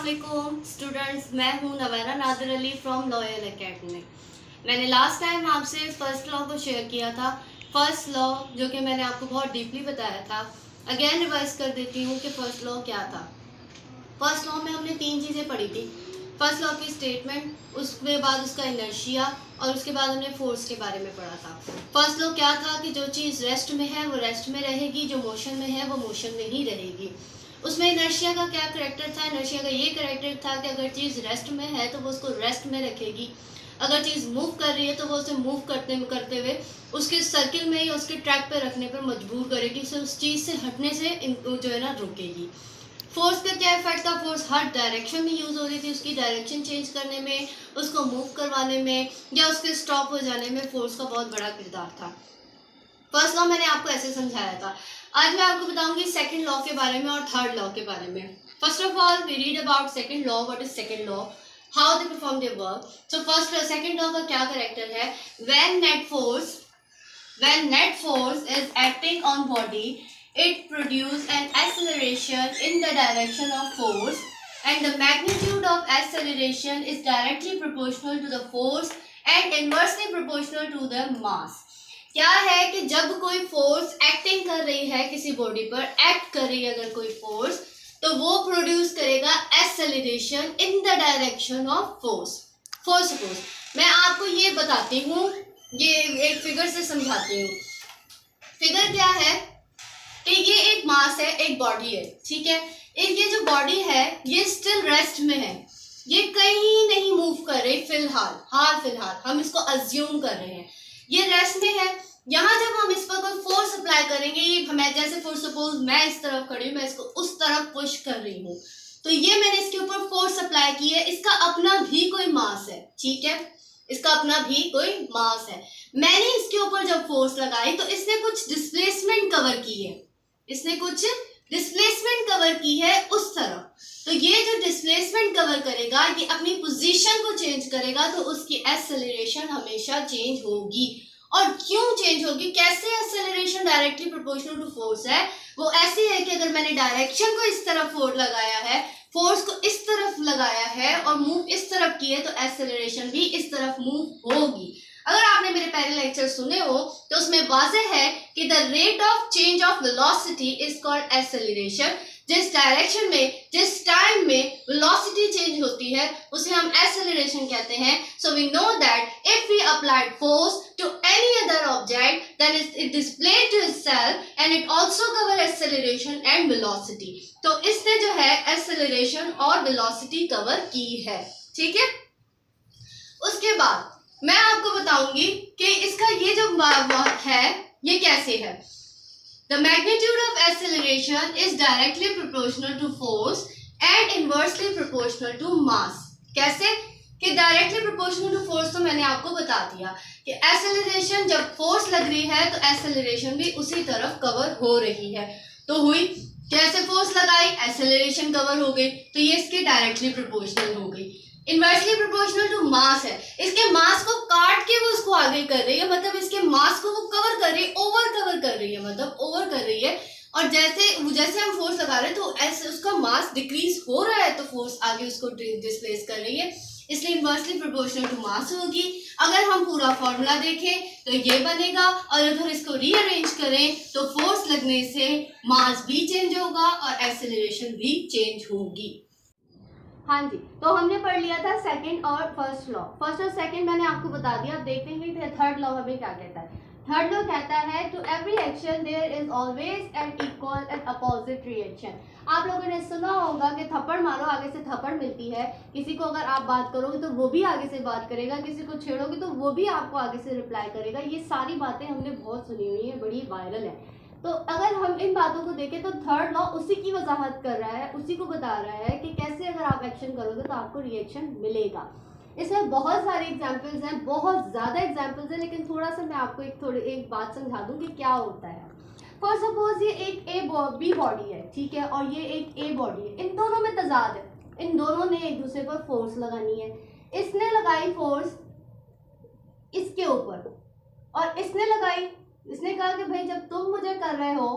अस्सलाम स्टूडेंट्स, मैं हूं Nawara Nadir Ali from Loyal Academy. मैंने लास्ट टाइम आपसे फर्स्ट लॉ को शेयर किया था। फर्स्ट लॉ जो कि मैंने आपको बहुत डीपली बताया था, अगेन रिवाइज कर देती हूँ कि फर्स्ट लॉ क्या था। फर्स्ट लॉ में हमने 3 चीज़ें पढ़ी थी। फर्स्ट लॉ की स्टेटमेंट, उसके बाद उसका इनर्शिया और उसके बाद हमने फोर्स के बारे में पढ़ा था। फर्स्ट लॉ क्या था कि जो चीज़ रेस्ट में है वो रेस्ट में रहेगी, जो मोशन में है वो मोशन में ही रहेगी। उसमें इनर्शिया का क्या करेक्टर था? इनर्शिया का ये करेक्टर था कि अगर चीज़ रेस्ट में है तो वो उसको रेस्ट में रखेगी, अगर चीज़ मूव कर रही है तो वो उसे मूव करते हुए उसके सर्किल में या उसके ट्रैक पे रखने पर मजबूर करेगी, उसे उस चीज़ से हटने से जो है ना रोकेगी। फोर्स का क्या इफेक्ट था? फोर्स हर डायरेक्शन में यूज़ हो रही थी, उसकी डायरेक्शन चेंज करने में, उसको मूव करवाने में या उसके स्टॉप हो जाने में फोर्स का बहुत बड़ा किरदार था। फर्स्ट लॉ मैंने आपको ऐसे समझाया था। आज मैं आपको बताऊंगी सेकंड लॉ के बारे में और थर्ड लॉ के बारे में। First of all we read about second law. What is second law? How they perform their work. So first second law का क्या कैरेक्टर है? When net force is acting on body, it produces an acceleration in the direction of force, and the magnitude of acceleration is directly proportional to the force and inversely proportional to the mass. क्या है कि जब कोई force acting कर रही है किसी body पर, एक्ट कर रही है अगर कोई फोर्स, तो वो प्रोड्यूस करेगा acceleration in the direction of force. For suppose मैं आपको ये बताती हूँ, ये एक फिगर से समझाती हूँ। फिगर क्या है कि ये एक मास है, एक बॉडी है, ठीक है। ये जो बॉडी है ये स्टिल रेस्ट में है, ये कहीं नहीं मूव कर रही फिलहाल हम इसको अज्यूम कर रहे हैं, ये रेस्ट में है। यहाँ जब हम इस पर कोई फोर्स अप्लाई करेंगे, ये मैं जैसे फॉर सपोज मैं इस तरफ खड़ी हूँ, मैं इसको उस तरफ पुश कर रही हूँ, तो ये मैंने इसके ऊपर फोर्स अप्लाई की है, इसका अपना भी कोई मास है, ठीक है, इसका अपना भी कोई मास है। मैंने इसके ऊपर जब फोर्स लगाई तो इसने कुछ डिस्प्लेसमेंट कवर की है, इसने कुछ डिस्प्लेसमेंट कवर की है उस तरफ। तो ये जो डिस्प्लेसमेंट कवर करेगा ये अपनी पोजीशन को चेंज करेगा, तो उसकी एक्सेलरेशन हमेशा चेंज होगी। और क्यों चेंज होगी? कैसे? Acceleration directly proportional to force है। वो ऐसे है कि अगर मैंने डायरेक्शन को इस तरफ फोर्स लगाया है, फोर्स को इस तरफ लगाया है और मूव इस तरफ की है, तो एक्सेलरेशन भी इस तरफ मूव होगी। अगर आपने मेरे पहले लेक्चर सुने हो तो उसमें वाज़ेह है कि the rate of change of velocity is called acceleration. जिस डायरेक्शन में, जिस टाइम में वेलोसिटी चेंज होती है उसे हम एक्सेलरेशन कहते हैं। So we know that if we applied force to any other object then it displaced to itself and it also cover acceleration and velocity. तो इसने जो है एक्सेलरेशन और वेलोसिटी कवर की है, ठीक है। उसके बाद मैं आपको बताऊंगी कि इसका ये जो वर्क है ये कैसे है। The magnitude of acceleration is directly proportional to force and inversely proportional to mass. कैसे? कि डायरेक्टली प्रोपोर्शनल टू फोर्स तो मैंने आपको बता दिया कि एक्सेलरेशन जब फोर्स लग रही है तो एक्सेलरेशन भी उसी तरफ कवर हो रही है। तो हुई जैसे फोर्स लगाई एक्सेलरेशन कवर हो गई, तो ये इसके डायरेक्टली प्रोपोर्शनल हो गई। इनवर्सली प्रोपोर्शनल टू मास है, इसके मास को काट के वो उसको आगे कर रही है, मतलब इसके मास को वो कवर कर रही है, ओवर कवर कर रही है, मतलब ओवर कर रही है। और जैसे हम फोर्स लगा रहे हैं तो ऐसे उसका मास डिक्रीज हो रहा है, तो फोर्स आगे उसको डिस्प्लेस कर रही है, इसलिए इनवर्सली प्रोपोर्शनल टू मास होगी। अगर हम पूरा फॉर्मूला देखें तो ये बनेगा, और अगर इसको रीअरेंज करें तो फोर्स लगने से मास भी चेंज होगा और एक्सेलरेशन भी चेंज होगी। हाँ जी, तो हमने पढ़ लिया था सेकंड और फर्स्ट लॉ। फर्स्ट और सेकंड मैंने आपको बता दिया। अब देखते हैं थर्ड लॉ हमें क्या कहता है। थर्ड लॉ कहता है to every action there is always an equal and opposite reaction. आप लोगों ने सुना होगा कि थप्पड़ मारो आगे से थप्पड़ मिलती है, किसी को अगर आप बात करोगे तो वो भी आगे से बात करेगा, किसी को छेड़ोगे तो वो भी आपको आगे से रिप्लाई करेगा। ये सारी बातें हमने बहुत सुनी हुई है, बड़ी वायरल है। तो अगर हम इन बातों को देखें तो थर्ड लॉ उसी की वजाहत कर रहा है, उसी को बता रहा है कि कैसे अगर आप एक्शन करोगे तो आपको रिएक्शन मिलेगा। इसमें बहुत सारे एग्जांपल्स हैं, बहुत ज़्यादा एग्जांपल्स हैं, लेकिन थोड़ा सा मैं आपको एक बात समझा दूं कि क्या होता है। फॉर सपोज ये एक बी बॉडी है, ठीक है, और ये एक ए बॉडी है, इन दोनों में तजाद है, इन दोनों ने एक दूसरे पर फोर्स लगानी है। इसने लगाई फोर्स इसके ऊपर और इसने कहा कि भाई जब तुम मुझे कर रहे हो,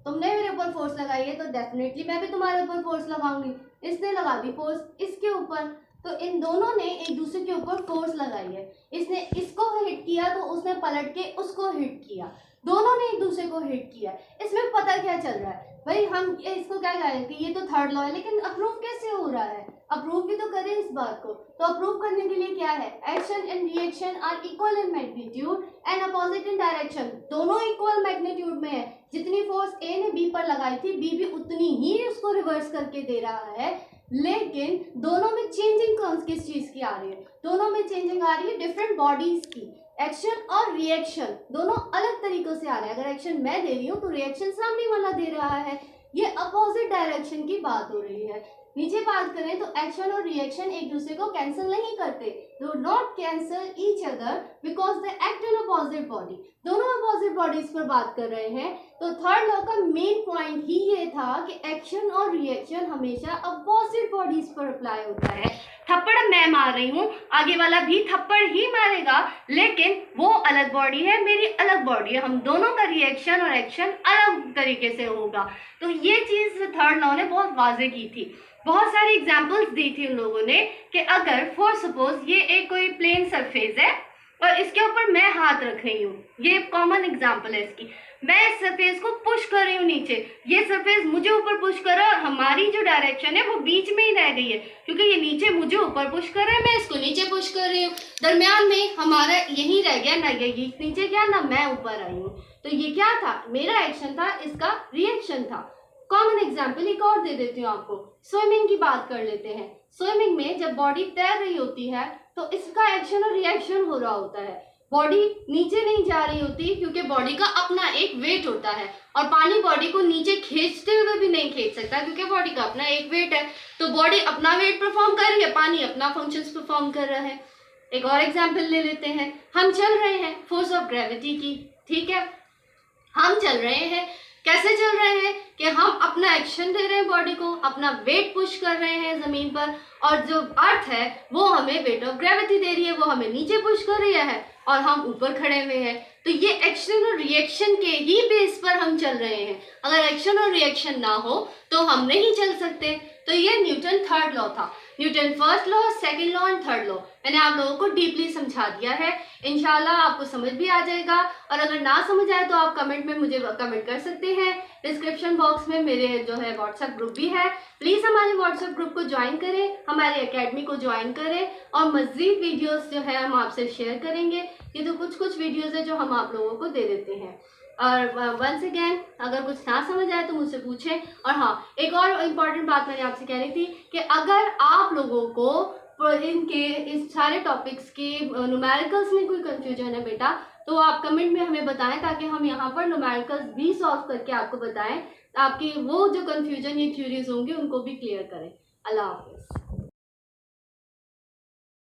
तुमने मेरे ऊपर फोर्स लगाई है तो डेफिनेटली मैं भी तुम्हारे ऊपर फोर्स लगाऊंगी। इसने लगा दी फोर्स इसके ऊपर, तो इन दोनों ने एक दूसरे के ऊपर फोर्स लगाई है। इसने इसको हिट किया तो उसने पलट के उसको हिट किया, दोनों ने एक दूसरे को हिट किया। इसमें पता क्या चल रहा है भाई, हम इसको क्या कहें कि ये तो थर्ड लॉ है, लेकिन अप्रूव कैसे हो रहा है? अप्रूव भी तो करें इस बात को। तो अप्रूव करने के लिए क्या है, action and reaction are equal in magnitude and opposite in direction. दोनों इक्वल मैग्नीट्यूड में है। जितनी फोर्स ए ने बी पर लगाई थी, बी भी उतनी ही उसको रिवर्स करके दे रहा है, लेकिन दोनों में चेंजिंग टर्म्स किस चीज की आ रही है? दोनों में चेंजिंग आ रही है डिफरेंट बॉडीज की। एक्शन और रिएक्शन दोनों अलग तरीकों से आ रहे हैं। अगर एक्शन मैं दे रही हूँ तो रिएक्शन सामने वाला दे रहा है। ये अपोजिट डायरेक्शन की बात हो रही है। नीचे बात करें तो एक्शन और रिएक्शन एक दूसरे को कैंसिल नहीं करते, do not cancel each other because they act in opposite body. दोनों अपोजिट बॉडीज पर बात कर रहे हैं। तो थर्ड लॉ का मेन पॉइंट ही ये था कि एक्शन और रिएक्शन हमेशा अपोजिट बॉडीज पर अप्लाई होता है। थप्पड़ मैं मार रही हूँ, आगे वाला भी थप्पड़ ही मारेगा, लेकिन वो अलग बॉडी है, मेरी अलग बॉडी है। हम दोनों का रिएक्शन और एक्शन अलग तरीके से होगा। तो ये चीज थर्ड लॉ ने बहुत वाजे की थी। बहुत सारी एग्जांपल्स दी थी उन लोगों ने कि अगर फॉर सपोज ये एक कोई प्लेन सरफेस है और इसके ऊपर मैं हाथ रख रही हूँ, ये कॉमन एग्जांपल है इसकी। मैं इस सरफेस को पुश कर रही हूँ नीचे, ये सरफेस मुझे ऊपर पुश कर रहा है और हमारी जो डायरेक्शन है वो बीच में ही रह गई है, क्योंकि ये नीचे मुझे ऊपर पुश कर रहा है, मैं इसको नीचे पुश कर रही हूँ। दरम्यान में हमारा यही रह गया, ना ये नीचे गया ना मैं ऊपर आई हूँ। तो ये क्या था, मेरा एक्शन था, इसका रिएक्शन था। कॉमन एग्जाम्पल एक और दे देती हूँ आपको, स्विमिंग की बात कर लेते हैं। स्विमिंग में जब बॉडी तैर रही होती है तो इसका एक्शन और रिएक्शन हो रहा होता है। बॉडी नीचे नहीं जा रही होती क्योंकि बॉडी का अपना एक वेट होता है, और पानी बॉडी को नीचे खींचते हुए भी नहीं खींच सकता क्योंकि बॉडी का अपना एक वेट है। तो बॉडी अपना वेट परफॉर्म कर रही है, पानी अपना फंक्शंस परफॉर्म कर रहा है। एक और एग्जाम्पल ले लेते हैं, हम चल रहे हैं, फोर्स ऑफ ग्रेविटी की, ठीक है। हम चल रहे हैं, कैसे चल रहे हैं कि हम अपना एक्शन दे रहे हैं, बॉडी को अपना वेट पुश कर रहे हैं जमीन पर, और जो अर्थ है वो हमें वेट ऑफ ग्रेविटी दे रही है, वो हमें नीचे पुश कर रही है और हम ऊपर खड़े हुए हैं। तो ये एक्शन और रिएक्शन के ही बेस पर हम चल रहे हैं। अगर एक्शन और रिएक्शन ना हो तो हम नहीं चल सकते। तो ये न्यूटन थर्ड लॉ था। Newton first law, second law and third law मैंने आप लोगों को डीपली समझा दिया है। इंशाल्लाह आपको समझ भी आ जाएगा, और अगर ना समझ आए तो आप कमेंट में मुझे कमेंट कर सकते हैं। डिस्क्रिप्शन बॉक्स में मेरे जो है व्हाट्सएप ग्रुप भी है, प्लीज़ हमारे व्हाट्सएप ग्रुप को ज्वाइन करें, हमारे एकेडमी को ज्वाइन करें, और मज़ीद वीडियोस जो है हम आपसे शेयर करेंगे। ये तो कुछ वीडियोज़ है जो हम आप लोगों को दे देते हैं। और वंस अगेन अगर कुछ ना समझ आए तो मुझसे पूछें। और हाँ, एक और इम्पॉर्टेंट बात मैंने आपसे कह रही थी कि अगर आप लोगों को इनके इस सारे टॉपिक्स के न्यूमेरिकल्स में कोई कंफ्यूजन है बेटा, तो आप कमेंट में हमें बताएं ताकि हम यहाँ पर न्यूमेरिकल्स भी सॉल्व करके आपको बताएं, आपकी वो जो कंफ्यूजन या क्यूरीज होंगे उनको भी क्लियर करें। अल्लाह हाफिज़।